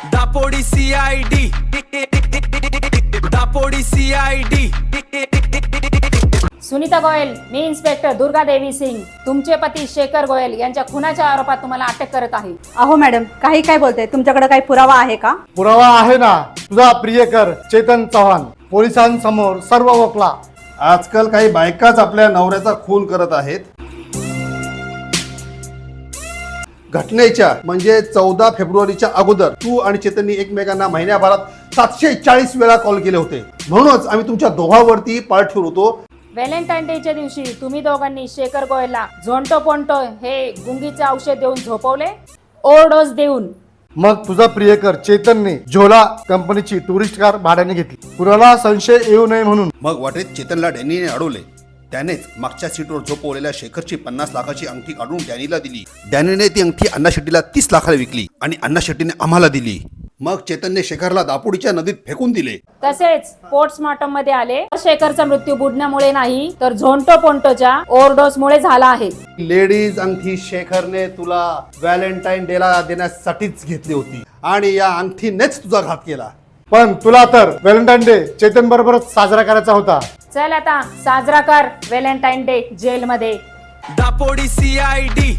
Dapodi CID Dapodi CID Sunita Goyal, मी inspector Durga Devi Singh तुमचे पती शेखर गोयल यांच्या खुनाच्या आरोपात तुम्हाला अटक करत आहे। अहो मॅडम, काही काय बोलते? तुमच्याकडे काही पुरावा आहे का? पुरावा आहे ना, तुझा प्रियकर चेतन चव्हाण पोलिसांसमोर सर्व वकला। आजकाल काही बायकाच आपल्या नवऱ्याचा खून करत आहेत। घटनेच्या म्हणजे 14 फेब्रुवारीच्या अगोदर तू आणि चेतननी एकमेकांना महिन्याभरात 740 वेळा कॉल केले होते। म्हणूनच आम्ही तुमच्या दोघांवरती पाळ ठेवून होतो। व्हॅलेंटाईन डेच्या दिवशी तुम्ही दोघांनी शेखर गोयलला झोंटो पोंटो हे गुंगीचे औषध देऊन झोपवले, ओव्हरडोस देऊन। मग तुझा प्रियकर चेतनने झोला कंपनीची टुरिस्ट कार भाड्याने घेतली, कुणाला संशय येऊ नये म्हणून। मग वाटेत चेतनला डॅनीने अडवले। त्यानेच मागच्या सीटवर झोपवलेल्या शेखरची 50 लाखाची अंगठी काढून डॅनीला दिली। डॅनीने ती अंगठी अण्णा शेट्टीला 30 लाखाला विकली आणि अण्णा शेट्टीने आम्हाला दिली। मग चेतनने शेखरला दापोडीच्या नदीत फेकून दिले। तसेच पोस्टमॉर्टम मध्ये आले, शेखरचा मृत्यू बुडण्यामुळे नाही तर झोंटो पोंटोच्या ओव्हरडोस मुळे झाला आहे। लेडीज अंगठी शेखरने तुला व्हॅलेंटाईन डेला देण्यासाठीच घेतली होती आणि या अंगठीनेच तुझा घात केला। पण तुला तर व्हॅलेंटाईन डे चेतन बरोबरच साजरा करायचा होता। चल आता साजरा कर व्हॅलेंटाईन डे जेलमध्ये। दापोडी सीआयडी